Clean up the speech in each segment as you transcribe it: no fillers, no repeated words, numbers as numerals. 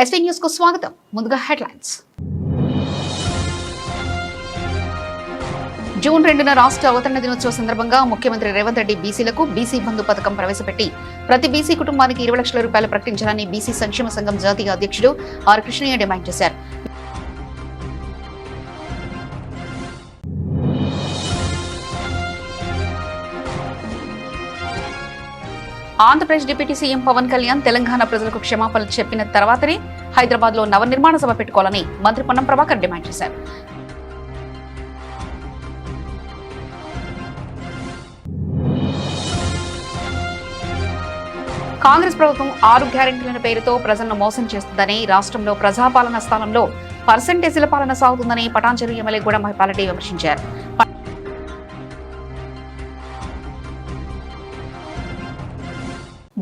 SV news కు స్వాగతం. ముందుగా హెడ్లైన్స్. జూన్ 2న రాష్ట్ర అవతరణ దినోత్సవ సందర్భంగా ముఖ్యమంత్రి రేవంత్ రెడ్డి బీసీలకు బీసీ బంధు పథకం ప్రవేశపెట్టి ప్రతి బీసీ కుటుంబానికి 20 లక్షల రూపాయలు ప్రకటించాలని బీసీ సంక్షేమ సంఘం జాతీయ అధ్యక్షుడు ఆర్ కృష్ణయ్య డిమాండ్ చేశారు. ఆంధ్రప్రదేశ్ డిప్యూటీ సీఎం పవన్ కళ్యాణ్ తెలంగాణ ప్రజలకు క్షమాపణలు చెప్పిన తర్వాతనే హైదరాబాద్ లో నవనిర్మాణ సభ పెట్టుకోవాలని మంత్రి పొన్నం ప్రభాకర్ డిమాండ్ చేశారు. కాంగ్రెస్ ప్రభుత్వం 6 గ్యారెంటీల పేరుతో ప్రజలను మోసం చేస్తుందని, రాష్ట్రంలో ప్రజాపాలన స్థానంలో పర్సెంటేజీల పాలన సాగుతుందని పటాన్చెరు ఎమ్మెల్యే గూడెం మహిపాలరెడ్డి విమర్శించారు.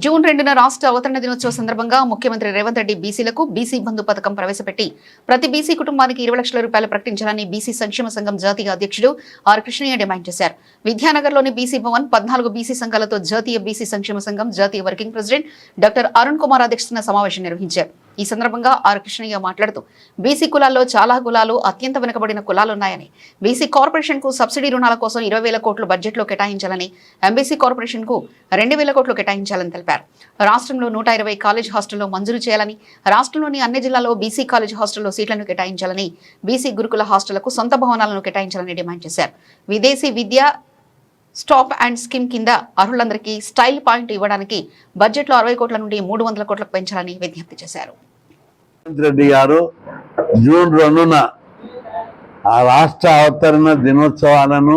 జూన్ 2న రాష్ట్ర అవతరణ దినోత్సవ సందర్భంగా ముఖ్యమంత్రి రేవంత్ రెడ్డి బీసీలకు బీసీ బంధు పథకం ప్రవేశపెట్టి ప్రతి బీసీ కుటుంబానికి 20 లక్షల రూపాయలు ప్రకటించాలని బీసీ సంక్షేమ సంఘం జాతీయ అధ్యక్షుడు ఆర్ కృష్ణయ్య డిమాండ్ చేశారు. విద్యానగర్లోని బీసీ భవన్ 14 బీసీ సంఘాలతో జాతీయ బీసీ సంక్షేమ సంఘం జాతీయ working president doctor Arun Kumar అధ్యక్షతన సమావేశం నిర్వహించారు. ఈ సందర్భంగా ఆర్ కృష్ణయ్య మాట్లాడుతూ బీసీ కులాల్లో చాలా కులాలు అత్యంత వెనుకబడిన కులాలున్నాయని, బీసీ కార్పొరేషన్ కు సబ్సిడీ రుణాల కోసం 20,000 కోట్లు బడ్జెట్ లో కేటాయించాలని, ఎంబీసీ కార్పొరేషన్ కు 2,000 కోట్లు కేటాయించాలని తెలిపారు. రాష్ట్రంలో 120 కాలేజ్ హాస్టల్లో మంజూరు చేయాలని, రాష్ట్రంలోని అన్ని జిల్లాల్లో బీసీ కాలేజ్ హాస్టల్లో సీట్లను కేటాయించాలని, బీసీ గురుకుల హాస్టళ్లకు సొంత భవనాలను కేటాయించాలని డిమాండ్ చేశారు. విదేశీ విద్య స్టాప్ అండ్ స్కీమ్ కింద అర్హులందరికీ స్టైల్ పాయింట్ ఇవ్వడానికి బడ్జెట్ లో 60 కోట్ల నుండి 300 కోట్లకు పెంచాలని విజ్ఞప్తి చేశారు. రెడ్డి గారు జూన్ 2న ఆ రాష్ట్ర అవతరణ దినోత్సవాలను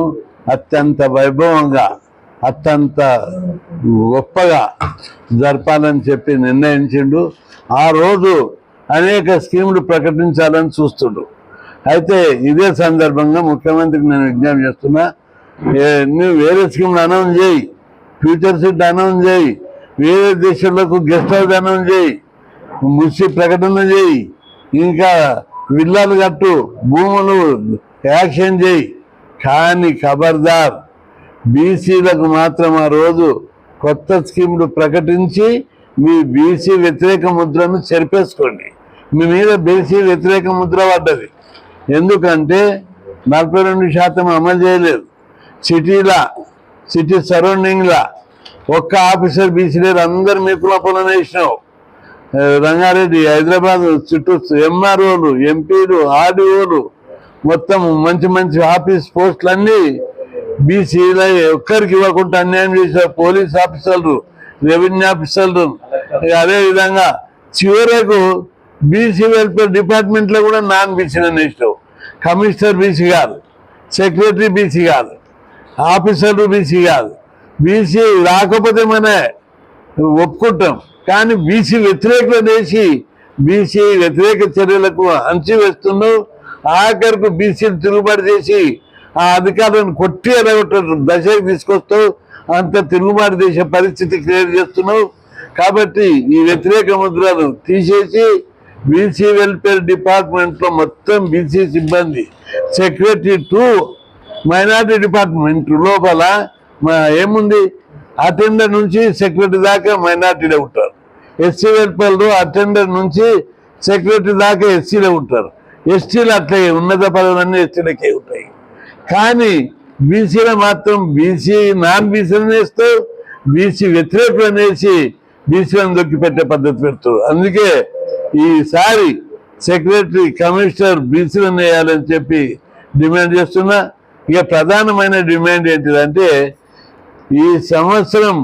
అత్యంత వైభవంగా అత్యంత గొప్పగా జరపాలని చెప్పి నిర్ణయించిండు. ఆ రోజు అనేక స్కీములు ప్రకటించాలని చూస్తుండు. అయితే ఇదే సందర్భంగా ముఖ్యమంత్రికి నేను విజ్ఞప్తి చేస్తున్నా, నువ్వు వేరే స్కీమ్లు అనౌన్స్ చేయి, ఫ్యూచర్ సిట్ అనౌన్స్ చేయి, వేరే దేశాలకు గెస్ట్ హౌస్ అనౌన్స్ చేయి, ముసి ప్రకటన చేయి, ఇంకా విల్లాలు కట్టు, భూములు యాక్షన్ చేయి. కానీ ఖబర్దార్ బీసీలకు మాత్రం ఆ రోజు కొత్త స్కీములు ప్రకటించి మీ బీసీ వ్యతిరేక ముద్రను చెరిపేసుకోండి. మీ మీద బీసీ వ్యతిరేక ముద్ర పడ్డది. ఎందుకంటే 42% అమలు చేయలేదు. సిటీ సరౌండింగ్లా ఒక్క ఆఫీసర్ బీసీ లేరు, అందరు మీ కులపొలం వేసినావు. రంగారెడ్డి, హైదరాబాద్ చుట్టూ ఎంఆర్ఓలు, ఎంపీలు, ఆర్డీఓలు, మొత్తం మంచి మంచి ఆఫీస్ పోస్టులన్నీ బీసీల ఒక్కరికి ఇవ్వకుండా అన్యాయం చేశారు. పోలీస్ ఆఫీసర్లు, రెవెన్యూ ఆఫీసర్లు, అదేవిధంగా చివరకు బీసీ వెల్ఫేర్ డిపార్ట్మెంట్లో కూడా నాన్ బీసీలను వేసినావు. కమిషనర్ బీసీ కాదు, సెక్రటరీ బీసీ కాదు, ఆఫీసర్లు బీసీ కాదు. బీసీ రాకపోతే మన ఒప్పుకుంటాం, కానీ బీసీ వ్యతిరేకత చేసి బీసీ వ్యతిరేక చర్యలకు అంచివేస్తున్నావు. ఆఖరికి బీసీలు తిరుగుబాటు చేసి ఆ అధికారులను కొట్టి ఎరగొట్ట దశకు తీసుకొస్తావు. అంత తిరుగుబాటు చేసే పరిస్థితి క్రియేట్ చేస్తున్నావు. కాబట్టి ఈ వ్యతిరేక ముద్రను తీసేసి బీసీ వెల్ఫేర్ డిపార్ట్మెంట్లో మొత్తం బీసీ సిబ్బంది, సెక్రటరీ టు మైనారిటీ డిపార్ట్మెంట్ లోపల ఏముంది, అటెండర్ నుంచి సెక్రటరీ దాకా మైనారిటీలో ఉంటారు. ఎస్సీ వెల్ఫేర్లో అటెండర్ నుంచి సెక్రటరీ దాకా ఎస్సీలో ఉంటారు. ఎస్టీలు అట్లే ఉన్నత పదవులన్నీ ఎస్టీలకే ఉంటాయి. కానీ బీసీలో మాత్రం బీసీ నాన్ బీసీలను వేస్తూ బీసీ వ్యతిరేకులను వేసి బీసీలను దొక్కిపెట్టే పద్ధతి పెడుతుంది. అందుకే ఈసారి సెక్రటరీ, కమిషనర్ బీసీలను వేయాలని చెప్పి డిమాండ్ చేస్తున్నా. ఇక ప్రధానమైన డిమాండ్ ఏంటిదంటే, ఈ సంవత్సరం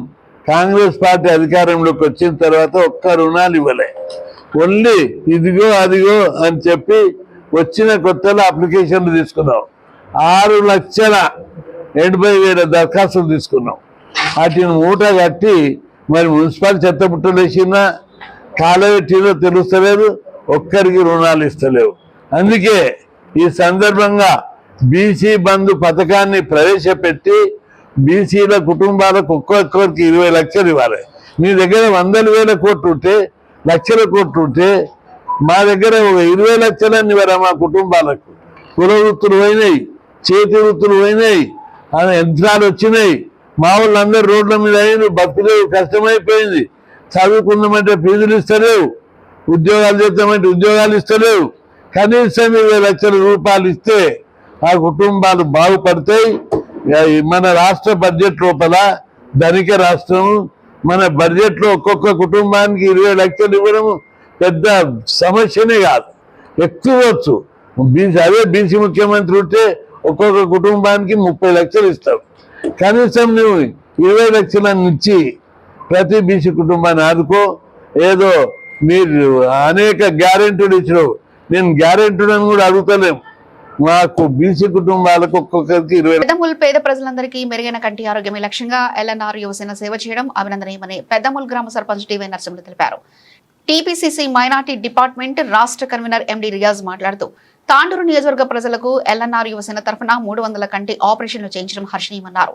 కాంగ్రెస్ పార్టీ అధికారంలోకి వచ్చిన తర్వాత ఒక్క రుణాలు ఇవ్వలే. ఓన్లీ ఇదిగో అదిగో అని చెప్పి వచ్చిన కొత్తలో అప్లికేషన్లు తీసుకున్నాం. 6,80,000 దరఖాస్తులు తీసుకున్నాం. వాటిని మూట కట్టి మరి మున్సిపల్ చెత్తబుట్టలు వేసినా కాలబెట్టినో తెలుస్తలేదు, ఒక్కరికి రుణాలు ఇస్తలేవు. అందుకే ఈ సందర్భంగా బీసీ బంధు పథకాన్ని ప్రవేశపెట్టి బీసీల కుటుంబాలకు ఒక్కొక్కరికి 20 లక్షలు ఇవ్వాలి. మీ దగ్గర 100,000 కోట్లు ఉంటే, లక్షల కోట్లు ఉంటే, మా దగ్గర 20 లక్షలన్నీ ఇవ్వరా మా కుటుంబాలకు. కుల వృత్తులు పోయినాయి, చేతి వృత్తులు పోయినాయి, యంత్రాలు వచ్చినాయి. మా వాళ్ళందరూ రోడ్ల మీద అయిన బతుకులేవు, కష్టమైపోయింది. చదువుకుందామంటే ఫీజులు ఇస్తలేవు. ఉద్యోగాలు చేస్తామంటే ఉద్యోగాలు ఇస్తలేవు. కనీసం 20 లక్షల రూపాయలు ఇస్తే ఆ కుటుంబాలు బాగుపడతాయి. మన రాష్ట్ర బడ్జెట్ లోపల ధనిక రాష్ట్రం మన బడ్జెట్లో ఒక్కొక్క కుటుంబానికి 20 లక్షలు ఇవ్వడం పెద్ద సమస్యనే కాదు, ఎక్కువచ్చు. అదే బీసీ ముఖ్యమంత్రి ఉంటే ఒక్కొక్క కుటుంబానికి 30 లక్షలు ఇస్తాడు. కనీసం నువ్వు 20 లక్షలను ఇచ్చి ప్రతి బీసీ కుటుంబాన్ని ఆదుకో. ఏదో మీరు అనేక గ్యారెంటీలు ఇచ్చినావు, నేను గ్యారెంటీలను కూడా అడుగుతలేము. మాకు బీసీ కుటుంబాలకు ఒక్కొక్కరికి 20. పెద్దమూల్ పేద ప్రజలందరికీ మెరుగైన కంటి ఆరోగ్యమే లక్ష్యంగా ఎల్ఎన్ఆర్ యువసేన సేవ చేయడం అభినందనీయమని పెద్దమూల్ గ్రామ సర్పంచ్ డివై నరసింహులు తెలిపారు. టీపీసీసీ మైనార్టీ డిపార్ట్మెంట్ రాష్ట్ర కన్వీనర్ ఎండి రియాజ్ మాట్లాడుతూ తాండూరు నియోజకవర్గ ప్రజలకు ఎల్ఎన్ఆర్ యువసేన తరఫున 300 కంటి ఆపరేషన్లు చేయించడం హర్షణీయమన్నారు.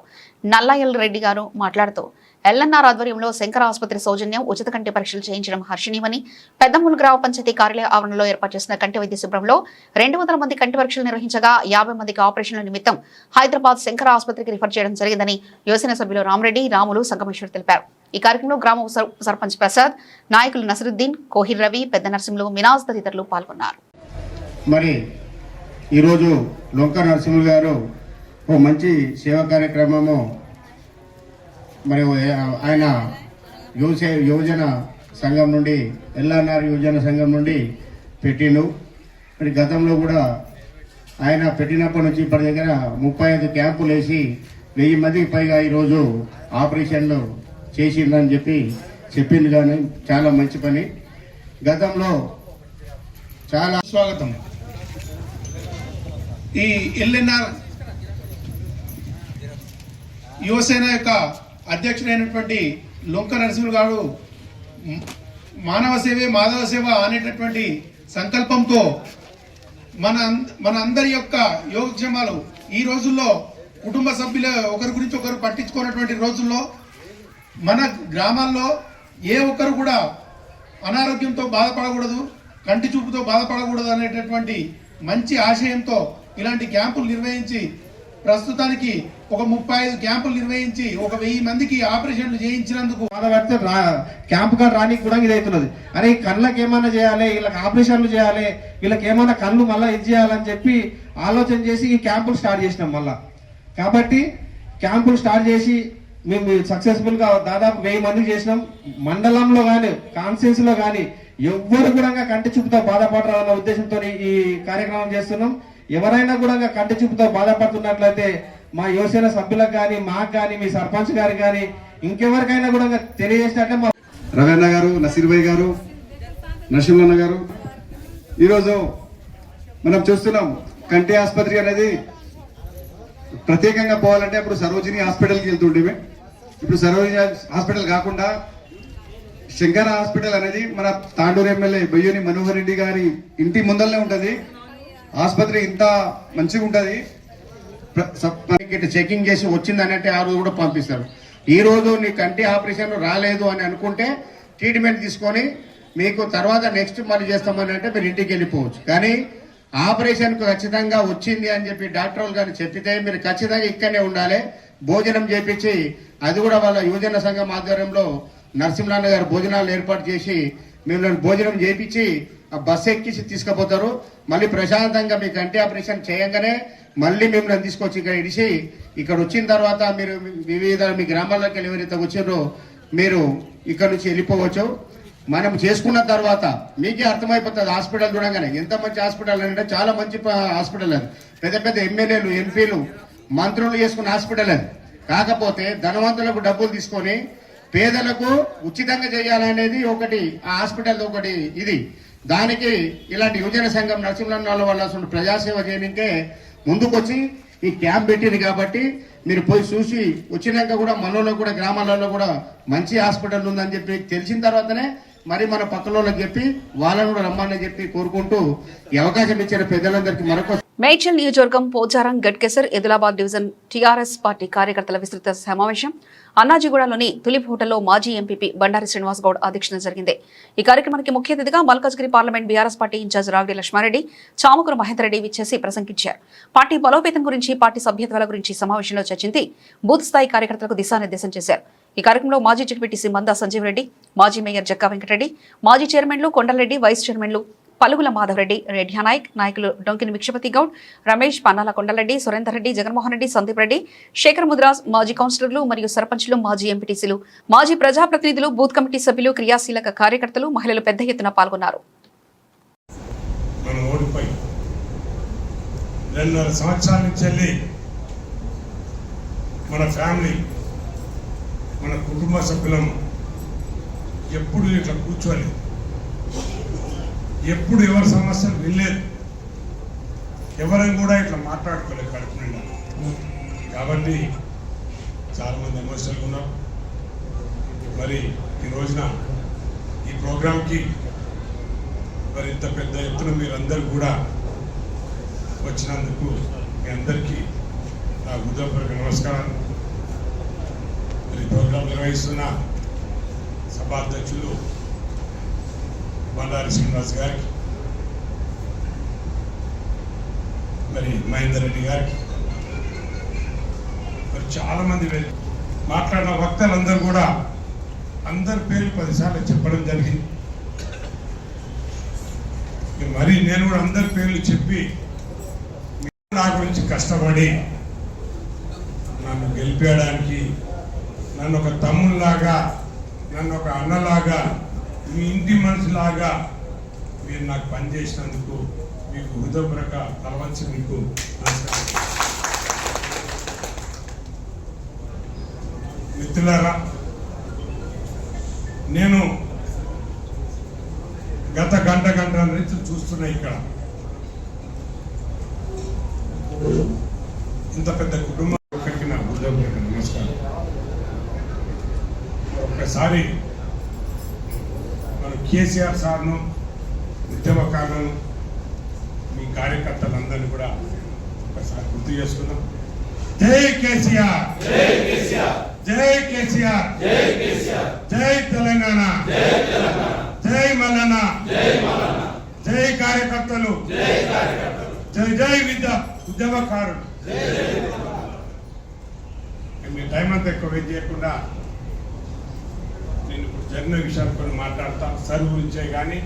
నల్లాయల్ రెడ్డి గారు మాట్లాడుతూ ఎల్ఎన్ఆర్ ఆధ్వర్యంలో శంకర ఆసుపత్రి సౌజన్యం ఉచిత కంటి పరీక్షలు చేయించడం హర్షణీయమని, పెద్దమూలు గ్రామ పంచాయతీ కార్యాలయ ఆవరణలో ఏర్పాటు చేసిన కంటి వైద్య శిబిరంలో 200 మంది కంటి పరీక్షలు నిర్వహించగా 50 మందికి ఆపరేషన్ల నిమిత్తం హైదరాబాద్ శంకర ఆసుపత్రికి రిఫర్ చేయడం జరిగిందని యువసేన సభ్యులు రామరెడ్డి, రాములు, సంగమేశ్వర్ తెలిపారు. ఈ కార్యక్రమంలో గ్రామ సర్పంచ్ ప్రసాద్, నాయకులు నసరుద్దీన్, కోహిర్ రవి, పెద్ద నరసింహులు, మినాజ్ తదితరులు పాల్గొన్నారు. మరి ఈరోజు లొంక నరసింహులు గారు ఓ మంచి సేవా కార్యక్రమము మరి ఆయన యువజన సంఘం నుండి ఎల్ఎన్ఆర్ యువజన సంఘం నుండి పెట్టిండు. మరి గతంలో కూడా ఆయన పెట్టినప్పటి నుంచి ఇప్పటి దగ్గర 35 క్యాంపులు వేసి 1000 మందికి పైగా ఈరోజు ఆపరేషన్లు చేసిందని చెప్పింది. కానీ చాలా మంచి పని. గతంలో చాలా స్వాగతం. ఈ ఎల్ఎన్ఆర్ యువసేన యొక్క అధ్యక్షుడైనటువంటి లొంక నరసింహులు గారు మానవ సేవే మాధవ సేవ అనేటటువంటి సంకల్పంతో మన అందరి యొక్క యోగక్షేమాలు ఈ రోజుల్లో కుటుంబ సభ్యులు ఒకరి గురించి ఒకరు పట్టించుకున్నటువంటి రోజుల్లో మన గ్రామాల్లో ఏ ఒక్కరు కూడా అనారోగ్యంతో బాధపడకూడదు, కంటి చూపుతో బాధపడకూడదు అనేటటువంటి మంచి ఆశయంతో ఇలాంటి క్యాంపులు నిర్వహించి ప్రస్తుతానికి ఒక 35 క్యాంపులు నిర్వహించి ఒక 1000 మందికి ఆపరేషన్లు చేయించినందుకు బాధపడితే క్యాంపు కాడ రానికి కూడా ఇది అవుతున్నది. అరే కళ్ళకి ఏమైనా చేయాలి, వీళ్ళకి ఆపరేషన్లు చేయాలి, వీళ్ళకి ఏమైనా కళ్ళు మళ్ళీ ఇది చేయాలని చెప్పి ఆలోచన చేసి ఈ క్యాంపులు స్టార్ట్ చేసినాం మళ్ళా. కాబట్టి క్యాంపులు స్టార్ట్ చేసి మేము సక్సెస్ఫుల్ గా దాదాపు 1000 మందికి చేసినాం. మండలంలో కానీ కాన్స్టిట్యూన్సీ లో కానీ ఎవ్వరు కూడా కంటి చూపుతో బాధపడరాదన్న ఉద్దేశంతో ఈ కార్యక్రమం చేస్తున్నాం. ఎవరైనా కూడా కంటి చూపుతో బాధపడుతున్నట్లయితే మా యువసేన సభ్యులకు కానీ మాకు కానీ మీ సర్పంచ్ గారు కానీ ఇంకెవరికైనా కూడా తెలియజేసినట్లే మా రవీణ గారు, నసీర్భాయ్ గారు, నరసింహన్న గారు, ఈరోజు మనం చూస్తున్నాం కంటి ఆసుపత్రి అనేది ప్రత్యేకంగా పోవాలంటే అప్పుడు సరోజిని హాస్పిటల్కి వెళ్తుండేవి. ఇప్పుడు సరోజిని హాస్పిటల్ కాకుండా శంకర హాస్పిటల్ అనేది మన తాండూరు ఎమ్మెల్యే బొయ్యోని మనోహర్ రెడ్డి గారి ఇంటి ముందరనే ఉంటుంది. ఆసుపత్రి ఇంత మంచిగా ఉంటుంది. చెకింగ్ చేసి వచ్చిందనంటే ఆ రోజు కూడా పంపిస్తారు. ఈ రోజు నీ కంటి ఆపరేషన్ రాలేదు అని అనుకుంటే ట్రీట్మెంట్ తీసుకొని మీకు తర్వాత నెక్స్ట్ మళ్ళీ చేస్తామని అంటే మీరు ఇంటికి వెళ్ళిపోవచ్చు. కానీ ఆపరేషన్కు ఖచ్చితంగా వచ్చింది అని చెప్పి డాక్టర్లు గారు చెప్పితే మీరు ఖచ్చితంగా ఇక్కడనే ఉండాలి. భోజనం చేపించి అది కూడా వాళ్ళ యువజన సంఘం ఆధ్వర్యంలో నరసింహనాన్న గారు భోజనాలు ఏర్పాటు చేసి మిమ్మల్ని భోజనం చేపించి ఆ బస్సు ఎక్కించి తీసుకుపోతారు. మళ్ళీ ప్రశాంతంగా మీ కంటి ఆపరేషన్ చేయంగానే మళ్ళీ మిమ్మల్ని తీసుకొచ్చి ఇక్కడ ఇడిచి ఇక్కడ వచ్చిన తర్వాత మీరు వివిధ మీ గ్రామాల్లోకి వెళ్ళి ఎవరైతే వచ్చారో మీరు ఇక్కడ నుంచి వెళ్ళిపోవచ్చు. మనం చేసుకున్న తర్వాత మీకే అర్థమైపోతుంది హాస్పిటల్ చూడగానే ఎంత మంచి హాస్పిటల్ అంటే చాలా మంచి హాస్పిటల్ అది. పెద్ద పెద్ద ఎమ్మెల్యేలు, ఎంపీలు, మంత్రులు చేసుకున్న హాస్పిటల్ అది. కాకపోతే ధనవంతులకు డబ్బులు తీసుకొని పేదలకు ఉచితంగా చేయాలనేది ఒకటి ఆ హాస్పిటల్ ఒకటి. ఇది దానికి ఇలాంటి యువజన సంఘం నరసింహనాల వల్ల ప్రజాసేవ చేయడానికే ముందుకొచ్చి ఈ క్యాంప్ పెట్టింది. కాబట్టి మీరు పోయి చూసి వచ్చినాక కూడా మనలో కూడా గ్రామాలలో కూడా మంచి హాస్పిటల్ ఉందని చెప్పి తెలిసిన తర్వాతనే మరి మన పక్కన చెప్పి వాళ్ళని కూడా రమ్మని చెప్పి కోరుకుంటూ ఈ అవకాశం ఇచ్చిన పెద్దలందరికీ మరొక మేడ్చల్ నియోజకవర్గం Pocharam Ghatkesar Edilabad division TRS party కార్యకర్తల విస్తృత సమావేశం అన్నాజీగూడలోని తులిప్ హోటల్లో మాజీ ఎంపీపీ బండారి శ్రీనివాస్ గౌడ్ అధ్యక్షతన జరిగింది. ఈ కార్యక్రమానికి ముఖ్య అతిథిగా Malkajgiri parliament BRS party in-charge Ravidi Lakshma Reddy, Chamakuru Mahender Reddy విచ్చేసి ప్రసంగించారు. పార్టీ బలోపేతం గురించి, పార్టీ సభ్యత్వాల గురించి సమావేశంలో చర్చించి బూత్ స్థాయి కార్యకర్తలకు దిశానిర్దేశం చేశారు. ఈ కార్యక్రమంలో మాజీ జెడ్పీటీసీ మందా సంజీవ్ రెడ్డి, మాజీ మేయర్ జక్కా వెంకటరెడ్డి, మాజీ చైర్మన్లు కొండలరెడ్డి, వైస్ చైర్మన్లు పలుగుల మాధవరెడ్డి, రెడ్డి నాయక్, నాయకులు డొంకిని విక్షపతి గౌడ్, రమేష్, పన్నాల కొండలరెడ్డి, సురేందర్ రెడ్డి, జగన్మోహన్ రెడ్డి, సందీప్ రెడ్డి, శేఖర్ ముద్రాజ్, మాజీ కౌన్సిలర్లు మరియు సర్పంచ్లు, మాజీ ఎంపీటీసీలు, మాజీ ప్రజాప్రతినిధులు, బూత్ కమిటీ సభ్యులు, క్రియాశీలక కార్యకర్తలు, మహిళలు పెద్ద ఎత్తున పాల్గొన్నారు. 2.5 సంవత్సరాల నుంచి వెళ్ళి మన ఫ్యామిలీ, మన కుటుంబ సభ్యులం ఎప్పుడు ఇట్లా కూర్చోవాలి, ఎప్పుడు ఎవరి సమస్యలు వినలేదు, ఎవరైనా కూడా ఇట్లా మాట్లాడుకోలేదు కడుపు నిండా. కాబట్టి చాలామంది ఎమోషనల్గా ఉన్నాం. మరి ఈ రోజున ఈ ప్రోగ్రాంకి మరి ఇంత పెద్ద ఎత్తున మీరందరూ కూడా వచ్చినందుకు మీ అందరికీ నా హృదయపూర్వక నమస్కారాలు. మరి ప్రోగ్రాం నిర్వహిస్తున్న సభాధ్యక్షులు బండారి శ్రీనివాస్ గారికి, మరి మహేందర్ రెడ్డి గారికి, మరి చాలామంది మాట్లాడిన వక్తలందరూ కూడా అందరి పేర్లు 10 సార్లు చెప్పడం జరిగింది. మరి నేను కూడా అందరి పేర్లు చెప్పి నా గురించి కష్టపడి నన్ను గెలిపేయడానికి, నన్ను ఒక తమ్ముళ్ళలాగా, నన్ను ఒక అన్నలాగా, మీ ఇంటి మనిషిలాగా మీరు నాకు పనిచేసినందుకు మీకు హృదయపూర్వక తలవంచి మీకు నమస్కారం. మిత్రులారా, నేను గత గంట నుంచి చూస్తున్నా ఇక్కడ ఇంత పెద్ద కుటుంబం ఒకరికి నా హృదయపూర్వక నమస్కారం. ఒక్కసారి మన కేసీఆర్ సార్ను, ఉద్యమకారులను, మీ కార్యకర్తలందరినీ కూడా ఒకసారి గుర్తు చేసుకుందాం. జై కేసీఆర్, జై కేసీఆర్, జై తెలంగాణ, జై మల్లన్న, జై కార్యకర్తలు, జై జై ఉద్యమకారులు. మీ టైం అంతా ఎక్కువ వెయిట్ చేయకుండా నేను ఇప్పుడు జరిగిన విషయాలు కొన్ని మాట్లాడతా. సార్ గురించే కానీ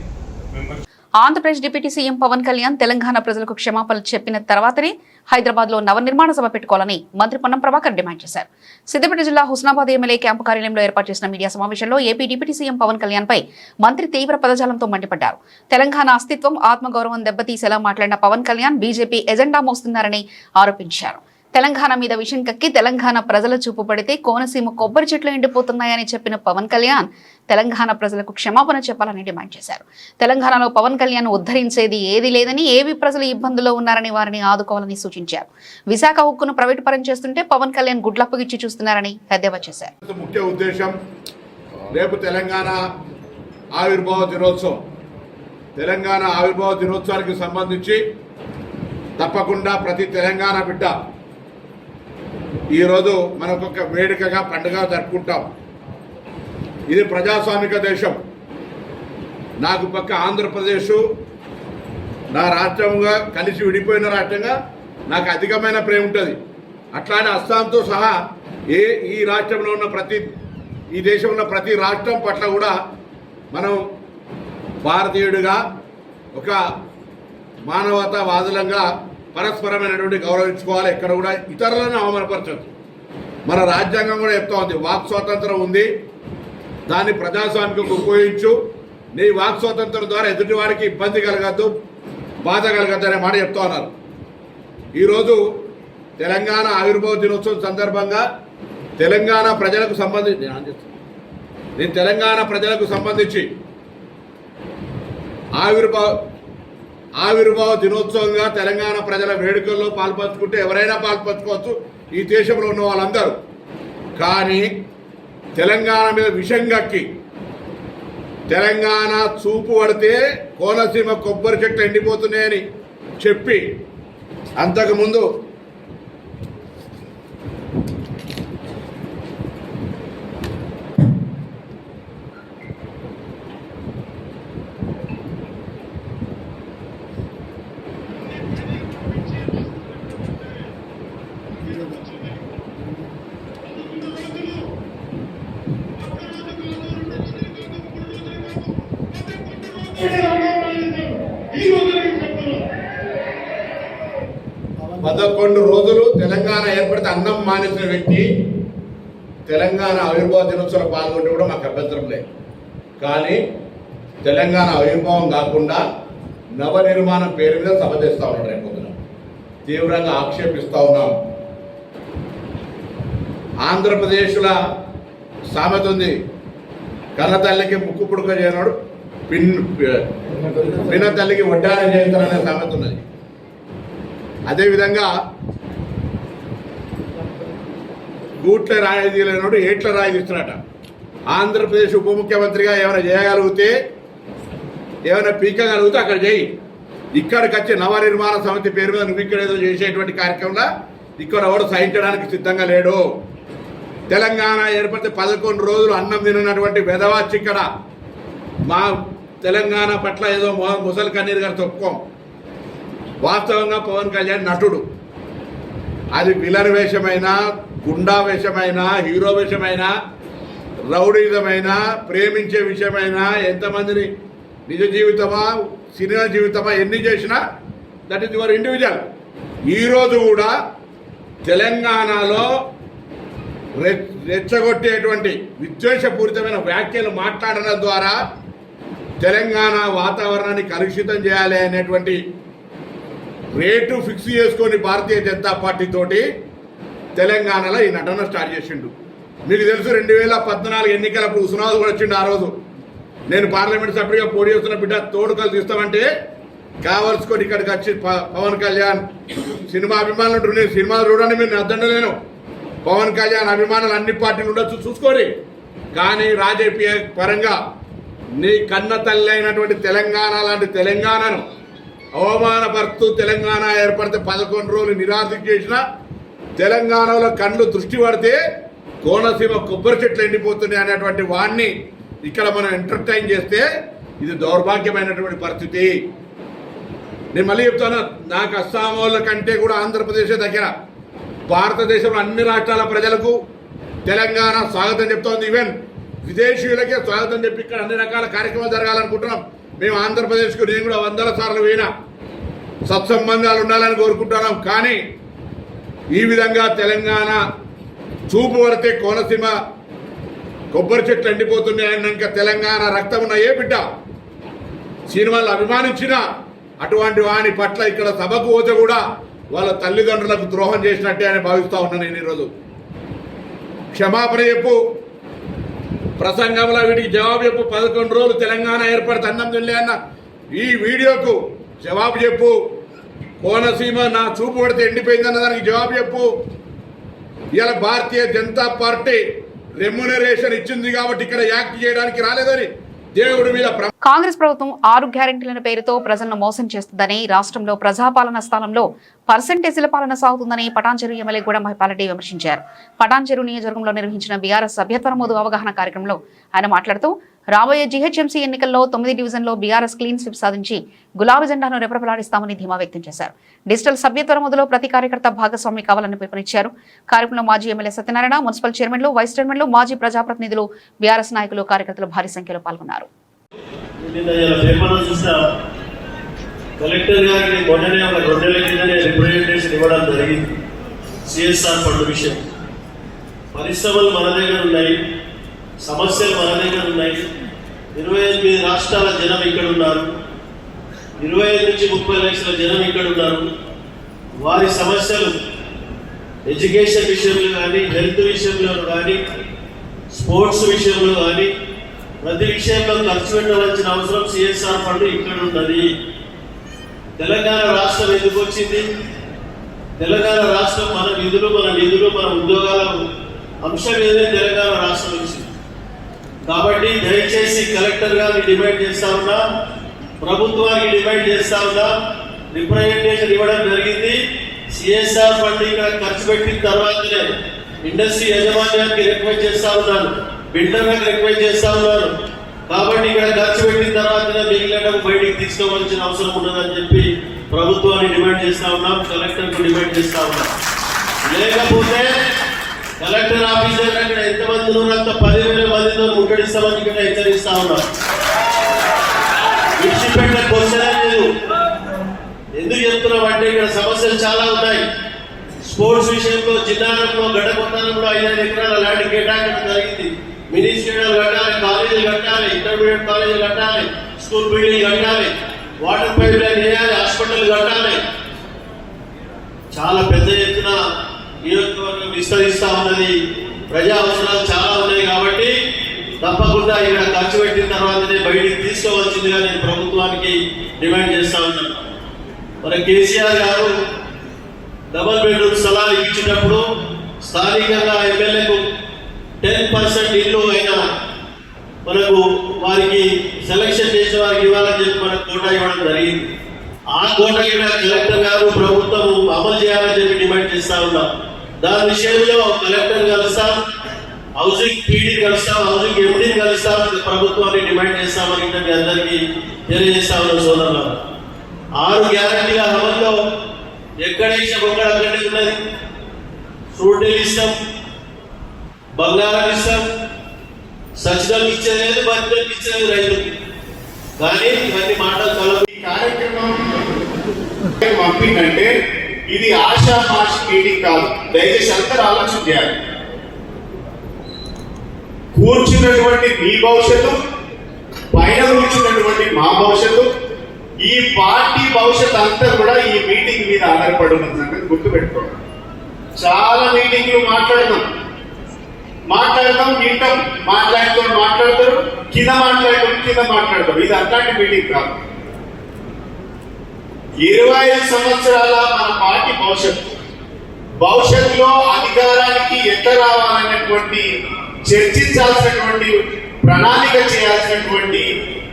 ఆంధ్రప్రదేశ్ డిప్యూటీ సీఎం పవన్ కళ్యాణ్ తెలంగాణ ప్రజలకు క్షమాపణలు చెప్పిన తర్వాతనే హైదరాబాద్ లో నవనిర్మాణ సభ పెట్టుకోవాలని మంత్రి పొన్నం ప్రభాకర్ డిమాండ్ చేశారు. సిద్దిపేట జిల్లా హుస్నాబాద్ ఎమ్మెల్యే క్యాంపు కార్యాలయంలో ఏర్పాటు చేసిన మీడియా సమావేశంలో AP deputy CM Pawan Kalyan పై మంత్రి తీవ్ర పదజాలంతో మండిపడ్డారు. తెలంగాణ అస్తిత్వం, ఆత్మగౌరవం దెబ్బతీసేలా మాట్లాడిన పవన్ కళ్యాణ్ బీజేపీ ఎజెండా మోస్తున్నారని ఆరోపించారు. తెలంగాణ మీద విషం కక్కి తెలంగాణ ప్రజల చూపు పడితే కోనసీమ కొబ్బరి చెట్లు ఎండిపోతున్నాయని చెప్పిన పవన్ కళ్యాణ్ తెలంగాణ ప్రజలకు క్షమాపణ చెప్పాలని డిమాండ్ చేశారు. తెలంగాణలో పవన్ కళ్యాణ్ ఉద్ధరించేది ఏది లేదని, ఏవి ప్రజలు ఇబ్బందుల్లో ఉన్నారని వారిని ఆదుకోవాలని సూచించారు. విశాఖ ఉక్కును ప్రైవేటు పరం చేస్తుంటే పవన్ కళ్యాణ్ గుడ్లప్పగిచ్చి చూస్తున్నారని ఎద్దేవా చేశారు. ముఖ్య ఉద్దేశం రేపు తెలంగాణ ఆవిర్భావ దినోత్సవం. తెలంగాణ ఆవిర్భావ దినోత్సవానికి సంబంధించి తప్పకుండా ప్రతి తెలంగాణ బిడ్డ ఈరోజు మనకొక వేడుకగా పండుగ జరుపుకుంటాం. ఇది ప్రజాస్వామిక దేశం. నాకు పక్క ఆంధ్రప్రదేశ్ నా రాష్ట్రంగా కలిసి విడిపోయిన రాష్ట్రంగా నాకు అధికమైన ప్రేమ ఉంటుంది. అట్లానే అస్సాంతో సహా ఈ రాష్ట్రంలో ఉన్న ఈ దేశంలో ఉన్న ప్రతి రాష్ట్రం పట్ల కూడా మనం భారతీయుడిగా ఒక మానవతావాదులంగా పరస్పరమైనటువంటి గౌరవించుకోవాలి. ఎక్కడ కూడా ఇతరులను అవమానపరచదు. మన రాజ్యాంగం కూడా చెప్తా ఉంది, వాక్ స్వాతంత్రం ఉంది, దాన్ని ప్రజాస్వామికంగా ఉపయోగించు, నీ వాక్ స్వాతంత్రం ద్వారా ఎదుటి వారికి ఇబ్బంది కలగద్దు, బాధ కలగద్దు అనే మాట చెప్తా ఉన్నారు. ఈరోజు తెలంగాణ ఆవిర్భావ దినోత్సవం సందర్భంగా తెలంగాణ ప్రజలకు సంబంధించి నేను తెలంగాణ ప్రజలకు సంబంధించి ఆవిర్భావ దినోత్సవంగా తెలంగాణ ప్రజల వేడుకల్లో పాల్పంచుకుంటే ఎవరైనా పాల్పంచుకోవచ్చు, ఈ దేశంలో ఉన్న వాళ్ళందరూ. కానీ తెలంగాణ మీద విషం కక్కి తెలంగాణ చూపు పడితే కోనసీమ కొబ్బరి చెట్లు ఎండిపోతున్నాయని చెప్పి అంతకుముందు 11 రోజులు తెలంగాణ ఏర్పడితే అన్నం మానేసిన వ్యక్తి తెలంగాణ ఆవిర్భావ దినోత్సవంలో పాల్గొంటే కూడా మాకు అభ్యంతరం లేదు. కానీ తెలంగాణ ఆవిర్భావం కాకుండా నవనిర్మాణం పేరు మీద సభ చేస్తూ ఉన్నాడు. రేపు పొద్దున తీవ్రంగా ఆక్షేపిస్తూ ఉన్నాం. ఆంధ్రప్రదేశ్లో సామెత ఉంది, కన్న తల్లికి ముక్కు పుడుక చేయనాడు పిన్న తల్లికి వడ్డానం చేస్తారనే సామెత ఉన్నది. అదేవిధంగా గూట్ల రాయి తీయలేనాడు ఏట్ల రాయి తీస్తున్నాట. ఆంధ్రప్రదేశ్ ఉప ముఖ్యమంత్రిగా ఏమైనా చేయగలిగితే, ఏమైనా పీకగలిగితే అక్కడ చేయి. ఇక్కడికి వచ్చి నవనిర్మాణ సమితి పేరు మీద నువ్వు ఇక్కడ ఏదో చేసేటువంటి కార్యక్రమంలో ఇక్కడ ఎవడు సహించడానికి సిద్ధంగా లేడు. తెలంగాణ ఏర్పడితే 11 రోజులు అన్నం తినటువంటి వెధవాచి ఇక్కడ మా తెలంగాణ పట్ల ఏదో ముసలి కన్నీరు గారు తొప్పుకోం. వాస్తవంగా పవన్ కళ్యాణ్ నటుడు. అది విలన్ వేషమైనా, గుండా వేషమైనా, హీరో వేషమైనా, రౌడీజమైనా, ప్రేమించే విషయమైనా, ఎంతమందిని నిజ జీవితమా సినిమా జీవితమా ఎన్ని చేసినా దట్ ఈస్ యువర్ ఇండివిజువల్. ఈరోజు కూడా తెలంగాణలో రెచ్చగొట్టేటువంటి విద్వేషపూరితమైన వ్యాఖ్యలు మాట్లాడడం ద్వారా తెలంగాణ వాతావరణాన్ని కలుషితం చేయాలి అనేటువంటి రేటు ఫిక్స్ చేసుకొని భారతీయ జనతా పార్టీ తోటి తెలంగాణలో ఈ నటన స్టార్ట్ చేసిండు. మీకు తెలుసు 2014 ఎన్నికలప్పుడు ఉస్మానాబాద్ కూడా వచ్చిండు. ఆ రోజు నేను పార్లమెంట్ సభ్యుడిగా పోటీ చేస్తున్న బిడ్డ తోడుకలు తీస్తామంటే కావలసుకొని ఇక్కడికి వచ్చి పవన్ కళ్యాణ్ సినిమా అభిమానులు ఉంటారు. నేను సినిమాలు చూడండి, మీరు అద్దండలేను. పవన్ కళ్యాణ్ అభిమానులు అన్ని పార్టీలు ఉండొచ్చు, చూసుకోండి. కానీ రాజకీయ పరంగా నీ కన్న తల్లి అయినటువంటి తెలంగాణ లాంటి తెలంగాణను అవమానపరుస్తూ తెలంగాణ ఏర్పడితే 11 రోజులు నిరాశ చేసిన తెలంగాణలో కళ్ళు దృష్టి పడితే కోనసీమ కొబ్బరి చెట్లు ఎండిపోతున్నాయి అనేటువంటి వాడిని ఇక్కడ మనం ఎంటర్టైన్ చేస్తే ఇది దౌర్భాగ్యమైనటువంటి పరిస్థితి. నేను మళ్ళీ చెప్తాను, నాకు అస్సాం వాళ్ళ కంటే కూడా ఆంధ్రప్రదేశ్ దగ్గర భారతదేశంలో అన్ని రాష్ట్రాల ప్రజలకు తెలంగాణ స్వాగతం చెప్తోంది. ఈవెన్ విదేశీయులకే స్వాగతం చెప్పి ఇక్కడ అన్ని రకాల కార్యక్రమాలు జరగాలనుకుంటున్నాం. మేము ఆంధ్రప్రదేశ్కు నేను కూడా 100 సార్లు పోయినా, సత్సంబంధాలు ఉండాలని కోరుకుంటున్నాం. కానీ ఈ విధంగా తెలంగాణ చూపు పడితే కోనసీమ కొబ్బరి చెట్లు ఎండిపోతున్నాయన్నాక తెలంగాణ రక్తం ఉన్న ఏ బిడ్డ సినిమాలు అభిమానించిన అటువంటి వాని పట్ల ఇక్కడ సభకు పోతే కూడా వాళ్ళ తల్లిదండ్రులకు ద్రోహం చేసినట్టే అని భావిస్తూ ఉన్నాను. నేను ఈరోజు క్షమాపణ చెప్పు, ప్రసంగంలో వీటికి జవాబు చెప్పు. 11 రోజులు తెలంగాణ ఏర్పడితే అన్నం తినలే అన్న ఈ వీడియోకు జవాబు చెప్పు. కోనసీమ నా చూపు పడితే ఎండిపోయిందన్న దానికి జవాబు చెప్పు. ఇవాళ భారతీయ జనతా పార్టీ రెమ్యునరేషన్ ఇచ్చింది కాబట్టి ఇక్కడ యాక్ట్ చేయడానికి రాలేదని దేవుడి మీద. కాంగ్రెస్ ప్రభుత్వం 6 గ్యారెంటీల పేరుతో ప్రజలను మోసం చేస్తుందని, రాష్ట్రంలో ప్రజాపాలన స్థానంలో పర్సెంటేజీల పాలన సాగుతుందని పటాన్చెరు ఎమ్మెల్యే గూడ మహిపాలరెడ్డి విమర్శించారు. పటాన్చెరు నియోజకవర్గంలో నిర్వహించిన బీఆర్ఎస్ సభ్యత్వ నమోదు అవగాహన కార్యక్రమంలో ఆయన మాట్లాడుతూ రాబోయే జీహెచ్ఎంసీ ఎన్నికల్లో 9 డివిజన్లో బీఆర్ఎస్ క్లీన్ స్వీప్ సాధించి గులాబీ జెండాను రెపరెపలాడిస్తామని ధీమా వ్యక్తం చేశారు. డిజిటల్ సభ్యత్వ నమోదులో ప్రతి కార్యకర్త భాగస్వామి కావాలని పిలుపునిచ్చారు. కార్యక్రమంలో మాజీ ఎమ్మెల్యే సత్యనారాయణ, మున్సిపల్ చైర్మన్లు, వైస్ చైర్మన్లు, మాజీ ప్రజాప్రతినిధులు, బీఆర్ఎస్ నాయకులు, కార్యకర్తలు భారీ సంఖ్యలో పాల్గొన్నారు. కలెక్టర్ గారికి మొన్ననే ఒక 2 నెలల కిందనే రిప్రజెంటేషన్ ఇవ్వడం జరిగింది. సిఎస్ఆర్ ఫండ్ విషయం, పరిశ్రమలు మన దగ్గర ఉన్నాయి, సమస్యలు మన దగ్గర ఉన్నాయి. 28 రాష్ట్రాల జనం ఇక్కడ ఉన్నారు, 25 నుంచి 30 లక్షల జనం ఇక్కడ ఉన్నారు. వారి సమస్యలు ఎడ్యుకేషన్ విషయంలో కానీ, హెల్త్ విషయంలో కానీ, స్పోర్ట్స్ విషయంలో కానీ ప్రతి విషయంలో ఖర్చు పెట్టవలసిన అవసరం సిఎస్ఆర్ ఫండ్ ఇక్కడ ఉన్నది. తెలంగాణ రాష్ట్రం ఎందుకు వచ్చింది? తెలంగాణ రాష్ట్రం మన నిధులు మన ఉద్యోగాల అంశం ఏదైతే తెలంగాణ రాష్ట్రం వచ్చింది. కాబట్టి దయచేసి కలెక్టర్ గారిని డిమాండ్ చేస్తా ఉన్నా, ప్రభుత్వానికి డిమాండ్ చేస్తా ఉన్నా, రిప్రజెంటేషన్ ఇవ్వడం జరిగింది. సిఎస్ఆర్ ఫండ్ ఇక్కడ ఖర్చు పెట్టిన తర్వాతనే ఇండస్ట్రీ యాజమాన్యానికి రిక్వెస్ట్ చేస్తా ఉన్నాను, బిల్డర్లకు రిక్వెస్ట్ చేస్తా ఉన్నారు. కాబట్టి ఇక్కడ ఖర్చు పెట్టిన తర్వాతనే మిగిలిన బయటికి తీసుకోవాల్సిన అవసరం ఉన్నదని చెప్పి ప్రభుత్వాన్ని డిమాండ్ చేస్తా ఉన్నాం, కలెక్టర్కు డిమాండ్ చేస్తా ఉన్నాం. లేకపోతే కలెక్టర్ ఆఫీసర్ అక్కడ ఎంతమంది ఉన్నారంత 10,000 మందితో ముట్టడిస్తామని ఇక్కడ హెచ్చరిస్తా ఉన్నాం. విడిచిపెట్టే క్వశ్చన్ లేదు. ఎందుకు చెప్తున్నామంటే ఇక్కడ సమస్యలు చాలా ఉన్నాయి. స్పోర్ట్స్ విషయంలో జిల్లాలో గడ్డకొట్టడంలో 5 ఎకరాల ల్యాండ్ కేటాయించడం జరిగింది. మినీ స్టేడియాలు కట్టాలి, కాలేజీలు కట్టాలి, ఇంటర్మీడియట్ కాలేజీలు కట్టాలి, స్కూల్ బిల్డింగ్ కట్టాలి, వాటర్ పైప్ లైన్ వేయాలి, హాస్పిటల్ కట్టాలి. చాలా పెద్ద ఎత్తున నియోజకవర్గం విస్తరిస్తా ఉన్నది. ప్రజా అవసరాలు చాలా ఉన్నాయి కాబట్టి తప్పకుండా ఇక్కడ ఖర్చు పెట్టిన తర్వాతనే బయటికి తీసుకోవాల్సిందిగా నేను ప్రభుత్వానికి డిమాండ్ చేస్తా ఉన్నాను. మన కేసీఆర్ గారు డబుల్ బెడ్రూమ్ స్థలాలు ఇచ్చినప్పుడు స్థానికంగా ఎమ్మెల్యేకు 10% ఇల్లు అయినా మనకు వారికి సెలక్షన్ చేసిన వారికి ఇవ్వాలని చెప్పి మనకు కోటా ఇవ్వడం జరిగింది. ఆ కోట కూడా కలెక్టర్ గారు ప్రభుత్వం అమలు చేయాలని చెప్పి డిమాండ్ చేస్తా ఉన్నాం. దాని విషయంలో కలెక్టర్ కలుస్తాం, హౌసింగ్ పీడీ కలుస్తాం, హౌసింగ్ ఎండీని కలుస్తాం, ప్రభుత్వాన్ని డిమాండ్ చేస్తామని మీ అందరికీ తెలియజేస్తా ఉన్నాం సోదరులు. 6 గ్యారంటీల అమల్లో ఎక్కడ ఒక్కడ అక్కడే ఉన్నది. ఫ్రూటీలు ఇస్తాం, బంగారం ఇస్తాం, సచివాలకు ఇచ్చేది, బడ్జెట్ ఇచ్చేది రైతులకి. కానీ ఇవన్నీ మాటలు కలవు. ఈ కార్యక్రమం పంపిందంటే ఇది ఆషామాషి మీటింగ్ కాదు. దయచేసి అందరూ ఆలోచన చేయాలి. కూర్చున్నటువంటి మీ భవిష్యత్తు, పైన కూర్చున్నటువంటి మా భవిష్యత్తు, ఈ పార్టీ భవిష్యత్తు అంతా కూడా ఈ మీటింగ్ మీద ఆధారపడి ఉన్న సంగతి గుర్తుపెట్టుకోండి. చాలా మీటింగ్లు మాట్లాడతాం, వింటాం, మాట్లాడతారు, కింద మాట్లాడతారు. ఇది అట్లాంటి మీటింగ్ కాదు. 25 సంవత్సరాల మన పార్టీ భవిష్యత్తులో అధికారానికి ఎంత రావాలనేటువంటి చర్చించాల్సినటువంటి, ప్రణాళిక చేయాల్సినటువంటి,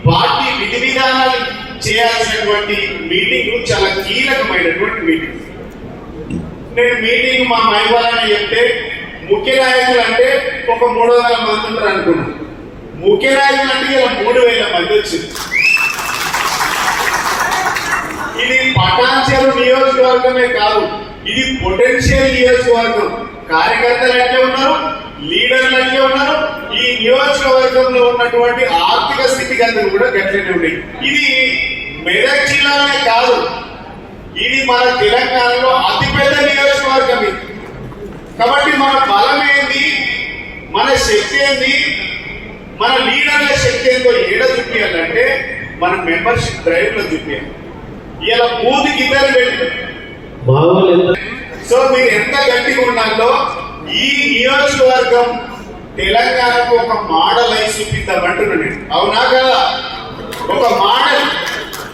పార్టీ విధి విధానాలు చేయాల్సినటువంటి మీటింగ్ చాలా కీలకమైనటువంటి మీటింగ్. నేను మీటింగ్ మా మైబాలని చెప్తే ముఖ్య నాయకులు అంటే ఒక 300 మంది ఉంటారు అనుకున్నాను. ముఖ్య నాయకులు అంటే ఇలా 3000 మంది వచ్చింది. ఇది పటాన్చెరు నియోజకవర్గమే కాదు, ఇది పొటెన్షియల్ నియోజకవర్గం. కార్యకర్తలు అట్లే ఉన్నారు, లీడర్లు అట్లే ఉన్నారు. ఈ నియోజకవర్గంలో ఉన్నటువంటి ఆర్థిక స్థితిగతులు కూడా గట్లనే ఉన్నాయి. ఇది మెదక్ జిల్లాలోనే కాదు, ఇది మన తెలంగాణలో అతిపెద్ద నియోజకవర్గం ఇది. కాబట్టి మన బలం ఏంది, మన శక్తి ఏంది, మన లీడర్ల శక్తి ఏందో ఏడ చూపించాలంటే మన మెంబర్షిప్ డ్రైవ్ లో చూపించాలి. ఇలా బూత్కి 2 పెట్టి సో మీరు ఎంత గట్టిగా ఉన్నారో ఈ నియోజకవర్గం తెలంగాణకు ఒక మోడల్ అయి చూపిద్దామంటున్నాను నేను. అవునా కదా? ఒక మోడల్.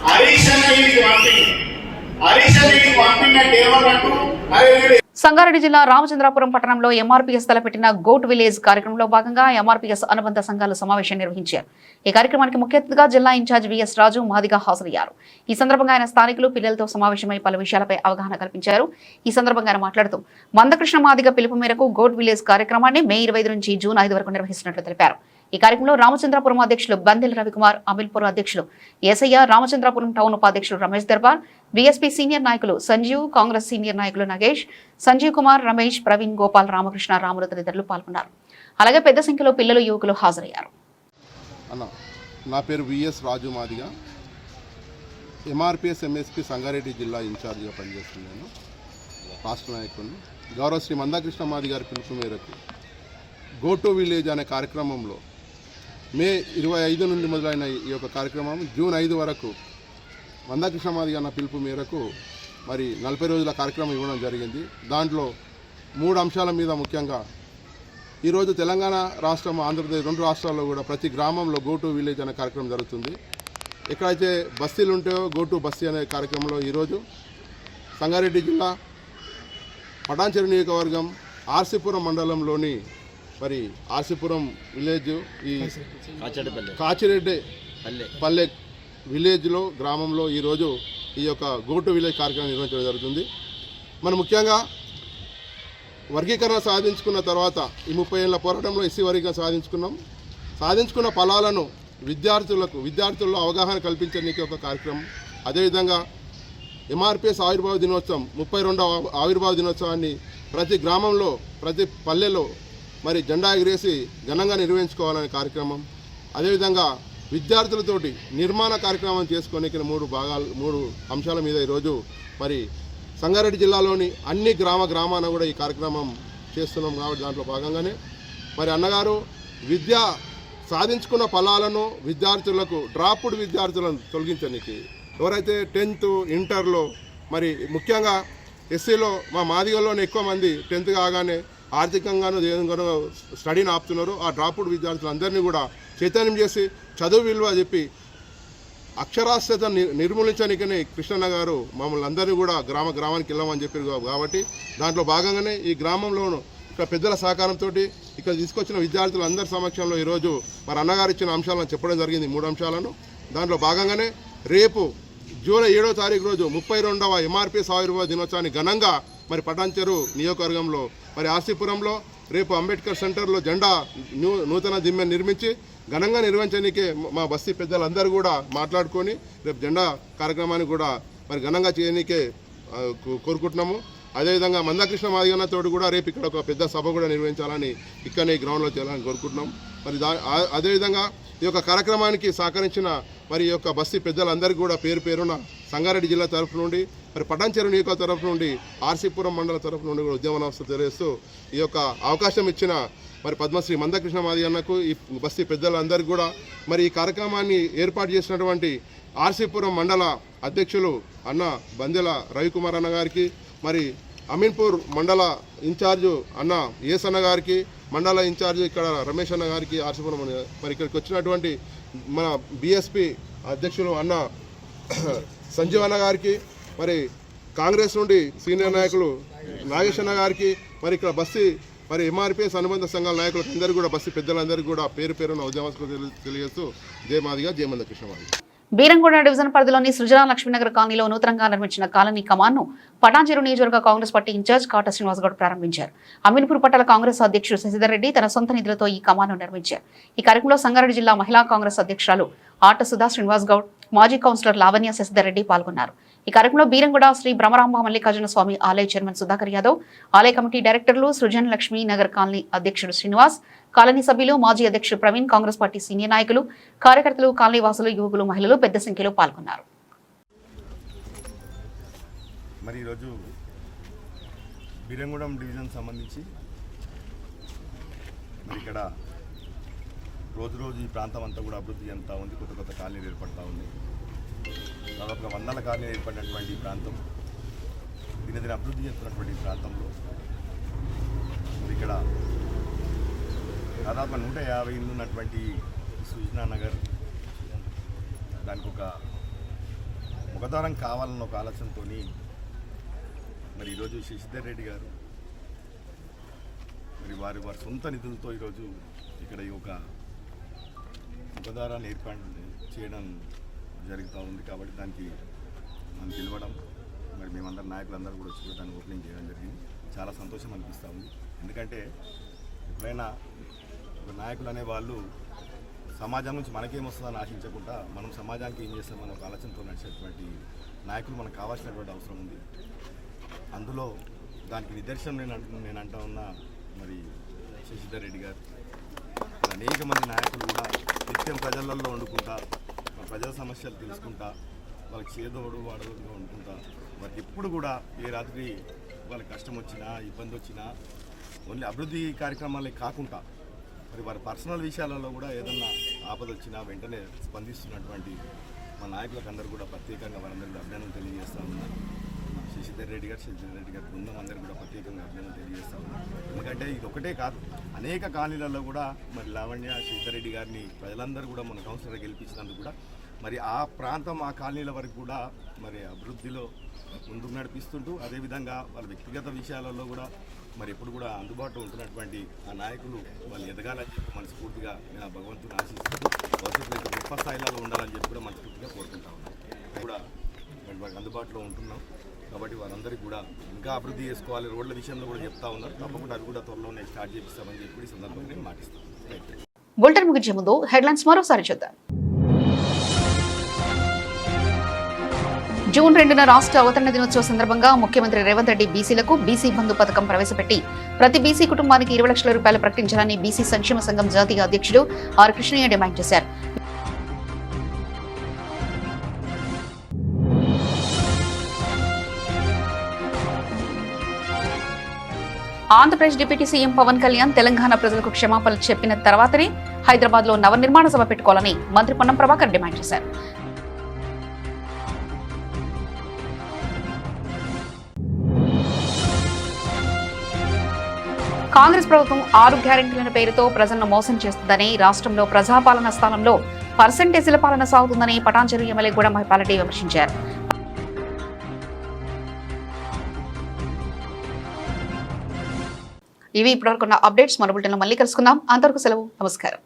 హరీష్ అన్నకి పంపినట్టు ఏమన్నట్టు, అరే సంగారెడ్డి జిల్లా రామచంద్రాపురం పట్టణంలో ఎంఆర్పీఎస్ తలపెట్టిన గోట్ విలేజ్ కార్యక్రమంలో భాగంగా ఎంఆర్పీఎస్ అనుబంధ సంఘాల సమావేశం నిర్వహించారు. ఈ కార్యక్రమానికి ముఖ్య అతిథిగా జిల్లా ఇన్ఛార్జ్ విఎస్ రాజు మాదిగా హాజరయ్యారు. ఈ సందర్భంగా ఆయన స్థానికులు పిల్లలతో సమావేశమై పలు విషయాలపై అవగాహన కల్పించారు. ఈ సందర్భంగా ఆయన మాట్లాడుతూ మందకృష్ణ మాదిగ పిలుపు మేరకు గోట్ విలేజ్ కార్యక్రమాన్ని మే 25 నుంచి జూన్ 5 వరకు నిర్వహిస్తున్నట్లు తెలిపారు. ఈ కార్యక్రమంలో రామచంద్రాపురం అధ్యక్షులు బందెల రవికుమార్, అమిల్పూర్ అధ్యక్షులు ఏసయ్య, రామచంద్రాపురం టౌన్ ఉపాధ్యక్షులు రమేష్ దర్బార్, బీఎస్పీ సీనియర్ నాయకులు సంజీవ్, కాంగ్రెస్ సీనియర్ నాయకులు నగేష్, సంజీవ్ కుమార్, రమేష్, ప్రవీణ్, గోపాల్, రామకృష్ణ, రాములు తదితరులు పాల్గొన్నారు. అలాగే పెద్ద సంఖ్యలో పిల్లలు, యువకులు హాజరయ్యారు. నా పేరు విఎస్ రాజు మాదిగా, ఎంఆర్పీఎస్ ఎంఎస్పీ సంగారెడ్డి జిల్లా ఇన్ఛార్జిగా పనిచేస్తున్నాను, రాష్ట్ర నాయకుడిని. గౌరవ శ్రీ మందకృష్ణ మాది గారి పిలుపు మేరకు గో టు విలేజ్ అనే కార్యక్రమంలో మే 25 నుండి మొదలైన ఈ యొక్క కార్యక్రమం జూన్ 5 వరకు మందకృష్ణ మాది అన్న పిలుపు మేరకు మరి 40 రోజుల కార్యక్రమం ఇవ్వడం జరిగింది. దాంట్లో 3 అంశాల మీద ముఖ్యంగా ఈరోజు తెలంగాణ రాష్ట్రం, ఆంధ్రప్రదేశ్ 2 రాష్ట్రాల్లో కూడా ప్రతి గ్రామంలో గో టు విలేజ్ అనే కార్యక్రమం జరుగుతుంది. ఎక్కడైతే బస్తీలు ఉంటాయో గో టు బస్తీ అనే కార్యక్రమంలో ఈరోజు సంగారెడ్డి జిల్లా పటాన్చెరు నియోజకవర్గం ఆర్సీపురం మండలంలోని మరి ఆర్సీపురం విలేజ్, ఈ కాచిరెడ్డి పల్లె విలేజ్లో గ్రామంలో ఈరోజు ఈ యొక్క గో టు విలేజ్ కార్యక్రమం నిర్వహించడం జరుగుతుంది. మనం ముఖ్యంగా వర్గీకరణ సాధించుకున్న తర్వాత ఈ 30 ఏళ్ల పోరాటంలో ఎస్సీ వర్గీకరణ సాధించుకున్న ఫలాలను విద్యార్థుల్లో అవగాహన కల్పించడానికి ఒక కార్యక్రమం. అదేవిధంగా ఎంఆర్పీఎస్ ఆవిర్భావ దినోత్సవం 32వ ఆవిర్భావ దినోత్సవాన్ని ప్రతి గ్రామంలో, ప్రతి పల్లెలో మరి జెండా ఎగిరేసి ఘనంగా నిర్వహించుకోవాలనే కార్యక్రమం. అదేవిధంగా విద్యార్థులతోటి నిర్మాణ కార్యక్రమం చేసుకొని మూడు అంశాల మీద ఈరోజు మరి సంగారెడ్డి జిల్లాలోని అన్ని గ్రామాన కూడా ఈ కార్యక్రమం చేస్తున్నాం. కాబట్టి దాంట్లో భాగంగానే మరి అన్నగారు విద్య సాధించుకున్న ఫలాలను విద్యార్థులకు డ్రాప్డ్ విద్యార్థులను తొలగించడానికి ఎవరైతే 10th ఇంటర్లో మరి ముఖ్యంగా ఎస్సీలో మా మాదిగల్లోనే ఎక్కువ మంది 10th కాగానే ఆర్థికంగానూ దేనిగానో స్టడీని ఆపుతున్నారు. ఆ డ్రాప్డ్ విద్యార్థులందరినీ కూడా చైతన్యం చేసి చదువు విలువ చెప్పి అక్షరాస్యత నిర్మూలించడానికనే కృష్ణన్న గారు మమ్మల్ని అందరినీ కూడా గ్రామానికి వెళ్ళమని చెప్పారు. కాబట్టి దాంట్లో భాగంగానే ఈ గ్రామంలోనూ ఇక్కడ పెద్దల సహకారంతో ఇక్కడ తీసుకొచ్చిన విద్యార్థులందరి సమక్షంలో ఈరోజు మరి అన్నగారు ఇచ్చిన అంశాలను చెప్పడం జరిగింది, 3 అంశాలను. దాంట్లో భాగంగానే రేపు జూలై 7వ తారీఖు రోజు 32వ ఎంఆర్పిఎస్ ఆవిర్భావ దినోత్సవాన్ని ఘనంగా మరి పటాన్చెరు నియోజకవర్గంలో మరి ఆర్సీపురంలో రేపు అంబేద్కర్ సెంటర్లో జెండా నూతన దిమ్మె నిర్మించి ఘనంగా నిర్వహించడానికే మా బస్తీ పెద్దలందరూ కూడా మాట్లాడుకొని రేపు జెండా కార్యక్రమాన్ని కూడా మరి ఘనంగా చేయడానికే కోరుకుంటున్నాము. అదేవిధంగా మందాకృష్ణ మాదిగన్నతో కూడా రేపు ఇక్కడ ఒక పెద్ద సభ కూడా నిర్వహించాలని ఇక్కడనే ఈ గ్రౌండ్లో చేయాలని కోరుకుంటున్నాం. మరి అదేవిధంగా ఈ యొక్క కార్యక్రమానికి సహకరించిన మరి ఈ యొక్క బస్తీ పెద్దలందరికీ కూడా పేరున సంగారెడ్డి జిల్లా తరఫు నుండి మరి పటాన్చెరు నియోజకవర్గం తరఫు నుండి ఆర్సీపురం మండల తరఫు నుండి కూడా ఉద్యమ నమస్తే తెలియజేస్తూ ఈ యొక్క అవకాశం ఇచ్చిన మరి పద్మశ్రీ మందాకృష్ణ మాదిగన్నకు ఈ బస్తీ పెద్దలందరికీ కూడా మరి ఈ కార్యక్రమాన్ని ఏర్పాటు చేసినటువంటి ఆర్సీపురం మండల అధ్యక్షులు అన్న బందెల రవికుమార్ అన్న గారికి, మరి అమీన్పూర్ మండల ఇన్ఛార్జు అన్న ఏసన్న గారికి, మండల ఇన్ఛార్జు ఇక్కడ రమేష్ అన్న గారికి, ఆర్సీపురం మరి ఇక్కడికి వచ్చినటువంటి మన బీఎస్పీ అధ్యక్షులు అన్న సంజీవ్ అన్న గారికి, మరి కాంగ్రెస్ నుండి సీనియర్ నాయకులు నాగేష్ అన్న గారికి, మరి ఇక్కడ బస్తీ మరి ఎంఆర్పిఎస్ అనుబంధ సంఘాల నాయకులకు అందరూ కూడా బస్తీ పెద్దలందరికీ కూడా పేరున ఉద్యమస్తులు తెలియజేస్తూ జయ మాదిగా జయ మందకృష్ణ మాదిగ. బీరంగూడ డివిజన్ పరిధిలోని సృజన లక్ష్మీనగర్ కాలనీలో నూతనంగా నిర్మించిన కాలనీ కమాన్ను పటాన్చెరు నియోజకవర్గ కాంగ్రెస్ పార్టీ ఇన్ఛార్జ్ కాటా శ్రీనివాస్ గౌడ్ ప్రారంభించారు. అమీన్పూర్ పట్టణ కాంగ్రెస్ అధ్యక్షుడు శశిధర్ రెడ్డి తన సొంత నిధులతో ఈ కమాన్ను నిర్మించారు. ఈ కార్యక్రమంలో సంగారెడ్డి జిల్లా మహిళా కాంగ్రెస్ అధ్యక్షురాలు ఆట సుధా శ్రీనివాస్ గౌడ్, మాజీ కౌన్సిలర్ లావణ్య శశిధర్ రెడ్డి పాల్గొన్నారు. ఈ కార్యక్రమంలో బీరంగూడ శ్రీ బ్రహ్మరాంబ మల్లికార్జున స్వామి ఆలయ చైర్మన్ సుధాకర్ యాదవ్, ఆలయ కమిటీ డైరెక్టర్లు సృజన్ లక్ష్మీ నగర్ కాలనీ అధ్యక్షుడు శ్రీనివాస్, కాలనీ సభ్యులు, మాజీ అధ్యక్షుడు ప్రవీణ్, కాంగ్రెస్ పార్టీ సీనియర్ నాయకులు, కార్యకర్తలు, కాలనీ వాసులు, యువకులు, మహిళలు పెద్ద సంఖ్యలో పాల్గొన్నారు. మరి ఈరోజు బీరంగూడెం డివిజన్ సంబంధించి మరి ఇక్కడ రోజు ఈ ప్రాంతం అంతా కూడా అభివృద్ధి చెందుతూ ఉంది. కొత్త కాలనీలు ఏర్పడతా ఉంది. దాదాపుగా 100 కాలనీలు ఏర్పడినటువంటి ఈ ప్రాంతం దినదిన అభివృద్ధి చెందుతున్నటువంటి ఈ ప్రాంతంలో మరి ఇక్కడ దాదాపు 150 ఇళ్ళు ఉన్నటువంటి సృజనా నగర్ దానికి ఒక ముఖద్వారం కావాలన్న ఒక ఆలోచనతో మరి ఈరోజు శశిధర్ రెడ్డి గారు మరి వారి సొంత నిధులతో ఈరోజు ఇక్కడ ఈ ఒక ముఖద్వారాన్ని ఏర్పాటు చేయడం జరుగుతూ ఉంది. కాబట్టి దానికి మనం పిలవడం మరి మేమందరం నాయకులందరూ కూడా వచ్చి దాన్ని ఓపెనింగ్ చేయడం జరిగింది. చాలా సంతోషం అనిపిస్తూ ఉంది. ఎందుకంటే ఎప్పుడైనా ఒక నాయకులు అనేవాళ్ళు సమాజం నుంచి మనకేమొస్తుందని ఆశించకుండా మనం సమాజానికి ఏం చేస్తామని ఒక ఆలోచనతో నడిచేటువంటి నాయకులు మనకు కావాల్సినటువంటి అవసరం ఉంది. అందులో దానికి నిదర్శనం నేను అంటా ఉన్నా మరి శశిధర్ రెడ్డి గారు, అనేక మంది నాయకులు కూడా నిత్యం ప్రజలలో వండుకుంటా, ప్రజల సమస్యలు తెలుసుకుంటా, వాళ్ళకి చేదోడు వాడోడుగా వండుకుంటా, వారికి ఎప్పుడు కూడా ఏ రాత్రి వాళ్ళకి కష్టం వచ్చినా ఇబ్బంది వచ్చినా ఓన్లీ అభివృద్ధి కార్యక్రమాలే కాకుండా మరి వారి పర్సనల్ విషయాలలో కూడా ఏదన్నా ఆపద వచ్చినా వెంటనే స్పందిస్తున్నటువంటి మా నాయకులకు అందరూ కూడా ప్రత్యేకంగా వారందరూ అభినందనలు తెలియజేస్తూ ఉన్నారు. శశిధర్ రెడ్డి గారు బృందం అందరూ కూడా ప్రత్యేకంగా అభినందనలు తెలియజేస్తూ ఉన్నారు. ఎందుకంటే ఇది ఒకటే కాదు, అనేక కాలనీలలో కూడా మరి లావణ్య శశిధర్ రెడ్డి గారిని ప్రజలందరూ కూడా మన కౌన్సిలర్గా గెలిపించినందుకు కూడా మరి ఆ ప్రాంతం ఆ కాలనీల వరకు కూడా మరి అభివృద్ధిలో ముందుకు నడిపిస్తుంటూ అదేవిధంగా వాళ్ళ వ్యక్తిగత విషయాలలో కూడా మరి ఎప్పుడు కూడా అందుబాటులో ఉంటున్నటువంటి ఆ నాయకులు వాళ్ళు ఎదగాలని చెప్పి మనస్ఫూర్తిగా నేను ఆ భగవంతుని ఆశిస్తూ భవిష్యత్తులో గొప్ప స్థాయిలో ఉండాలని చెప్పి కూడా మనస్ఫూర్తిగా కోరుకుంటా ఉన్నాం. కూడా వారికి అందుబాటులో ఉంటున్నాం కాబట్టి వారందరికీ కూడా ఇంకా అభివృద్ధి చేసుకోవాలి. రోడ్ల విషయంలో కూడా చెప్తా ఉన్నారు. తప్పకుండా అవి కూడా త్వరలోనే స్టార్ట్ చేపిస్తామని చెప్పి ఈ సందర్భంగా నేను మాటిస్తాను. బులెటిన్ ముగించే ముందు హెడ్లైన్స్ మరోసారి చూద్దాం. జూన్ 2న రాష్ట్ర అవతరణ దినోత్సవ సందర్భంగా ముఖ్యమంత్రి రేవంత్ రెడ్డి బీసీలకు బీసీ బంధు పథకం ప్రవేశపెట్టి ప్రతి బీసీ కుటుంబానికి 20 లక్షల రూపాయలు ప్రకటించాలని బీసీ సంక్షేమ సంఘం జాతీయ అధ్యక్షుడు ఆర్ కృష్ణయ్య డిమాండ్ చేశారు. ఆంధ్రప్రదేశ్ డిప్యూటీ సీఎం పవన్ కళ్యాణ్ తెలంగాణ ప్రజలకు క్షమాపణలు చెప్పిన తర్వాతనే హైదరాబాద్ లో నవనిర్మాణ సభ పెట్టుకోవాలని మంత్రి పొన్నం ప్రభాకర్ డిమాండ్ చేశారు. కాంగ్రెస్ ప్రభుత్వం 6 గ్యారెంటీల పేరుతో ప్రజలను మోసం చేస్తుందని, రాష్ట్రంలో ప్రజాపాలన స్థానంలో పర్సెంటేజీల పాలన సాగుతుందని పటాన్చెరు ఎమ్మెల్యే గూడెం మహిపాల్ విమర్శించారు. ఇవి ఇప్పటివరకు ఉన్న అప్డేట్స్. మన బులెటిన్లో మళ్ళీ కలుసుకుందాం. అంతవరకు సెలవు. నమస్కారం.